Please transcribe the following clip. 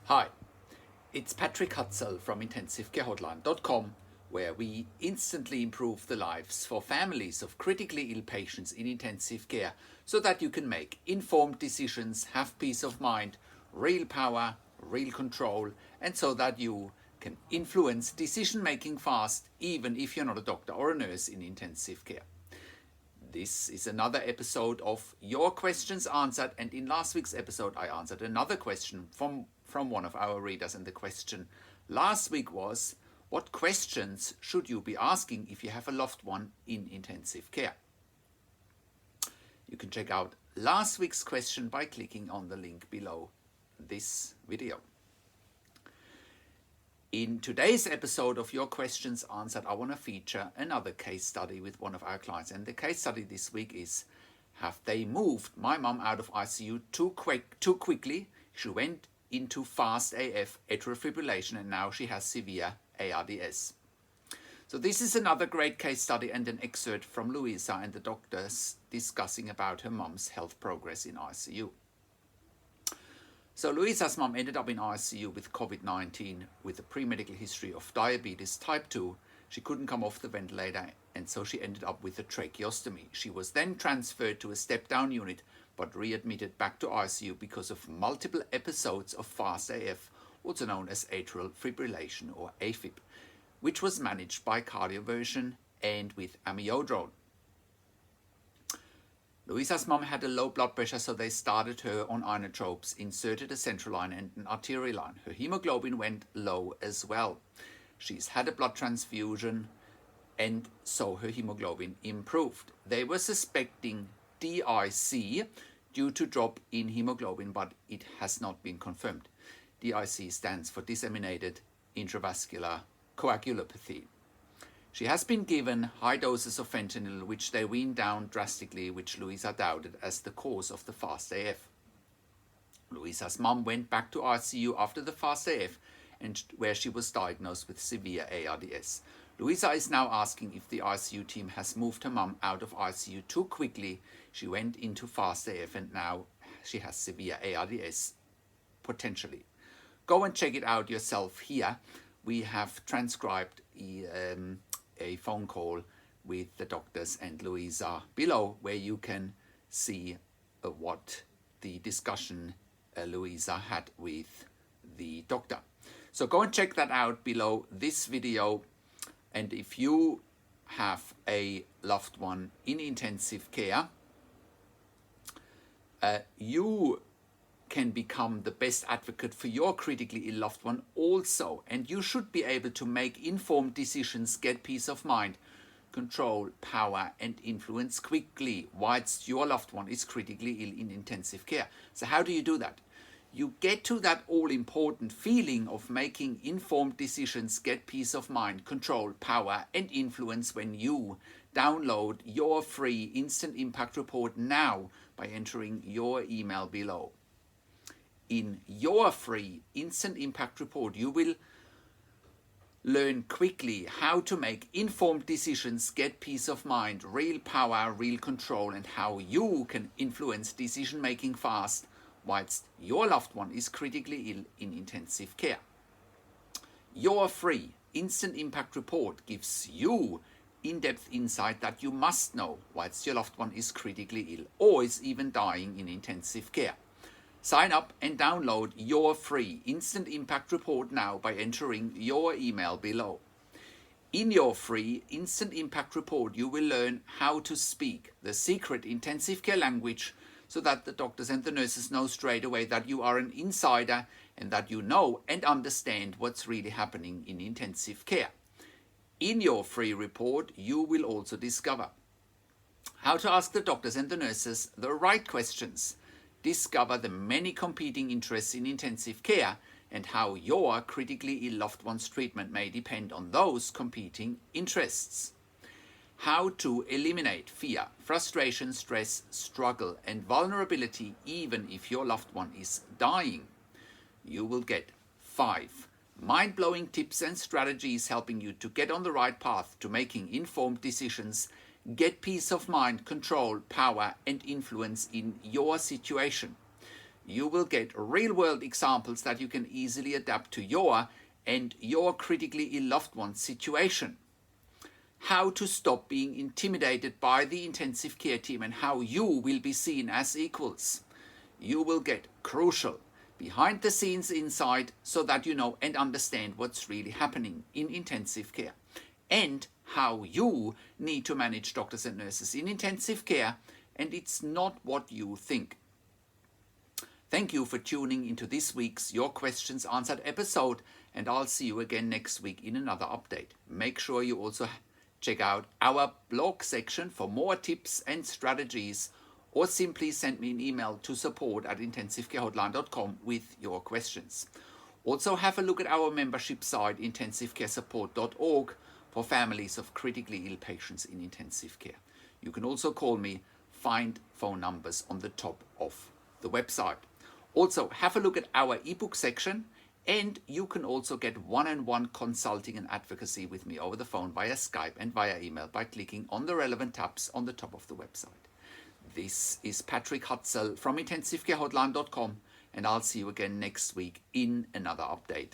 Hi, it's Patrick Hutzel from IntensiveCareHotline.com, where we instantly improve the lives for families of critically ill patients in intensive care so that you can make informed decisions, have peace of mind, real power, real control, and so that you can influence decision making fast, even if you're not a doctor or a nurse in intensive care. This is another episode of Your Questions Answered, and in last week's episode I answered another question from one of our readers, and the question last week was, what questions should you be asking if you have a loved one in intensive care? You can check out last week's question by clicking on the link below this video. In today's episode of Your Questions Answered, I want to feature another case study with one of our clients. And the case study this week is, have they moved my mum out of ICU too quickly? She went into fast AF atrial fibrillation and now she has severe ARDS. So this is another great case study and an excerpt from Luisa and the doctors discussing about her mum's health progress in ICU. So Luisa's mum ended up in ICU with COVID-19 with a pre-medical history of diabetes type 2. She couldn't come off the ventilator, and so she ended up with a tracheostomy. She was then transferred to a step-down unit but readmitted back to ICU because of multiple episodes of fast AF, also known as atrial fibrillation or AFib, which was managed by cardioversion and with amiodarone. Luisa's mum had a low blood pressure, so they started her on inotropes, inserted a central line and an arterial line. Her hemoglobin went low as well. She's had a blood transfusion, and so her hemoglobin improved. They were suspecting DIC due to drop in hemoglobin, but it has not been confirmed. DIC stands for disseminated intravascular coagulopathy. She has been given high doses of fentanyl, which they weaned down drastically, which Luisa doubted as the cause of the fast AF. Luisa's mum went back to ICU after the fast AF, and where she was diagnosed with severe ARDS. Luisa is now asking if the ICU team has moved her mum out of ICU too quickly. She went into fast AF and now she has severe ARDS, potentially. Go and check it out yourself here. We have transcribed a phone call with the doctors and Luisa below, where you can see what the discussion Luisa had with the doctor. So go and check that out below this video. And if you have a loved one in intensive care, you can become the best advocate for your critically ill loved one also, and you should be able to make informed decisions, get peace of mind, control, power and influence quickly whilst your loved one is critically ill in intensive care. So how do you do that? You get to that all-important feeling of making informed decisions, get peace of mind, control, power and influence when you download your free instant impact report now by entering your email below. In your free instant impact report, you will learn quickly how to make informed decisions, get peace of mind, real power, real control, and how you can influence decision making fast whilst your loved one is critically ill in intensive care. Your free instant impact report gives you in-depth insight that you must know whilst your loved one is critically ill or is even dying in intensive care. Sign up and download your free instant impact report now by entering your email below. In your free instant impact report, you will learn how to speak the secret intensive care language so that the doctors and the nurses know straight away that you are an insider and that you know and understand what's really happening in intensive care. In your free report, you will also discover how to ask the doctors and the nurses the right questions, discover the many competing interests in intensive care, and how your critically ill loved one's treatment may depend on those competing interests. How to eliminate fear, frustration, stress, struggle, and vulnerability even if your loved one is dying. You will get 5 mind-blowing tips and strategies helping you to get on the right path to making informed decisions, get peace of mind, control, power, and influence in your situation. You will get real-world examples that you can easily adapt to your and your critically ill loved one's situation. How to stop being intimidated by the intensive care team and how you will be seen as equals. You will get crucial behind the scenes insight so that you know and understand what's really happening in intensive care and how you need to manage doctors and nurses in intensive care, and it's not what you think. Thank you for tuning into this week's Your Questions Answered episode, and I'll see you again next week in another update. Make sure you also check out our blog section for more tips and strategies, or simply send me an email to support@intensivecarehotline.com with your questions. Also have a look at our membership site intensivecaresupport.org for families of critically ill patients in intensive care. You can also call me, find phone numbers on the top of the website. Also have a look at our ebook section, and you can also get one-on-one consulting and advocacy with me over the phone via Skype and via email by clicking on the relevant tabs on the top of the website. This is Patrick Hutzel from intensivecarehotline.com, and I'll see you again next week in another update.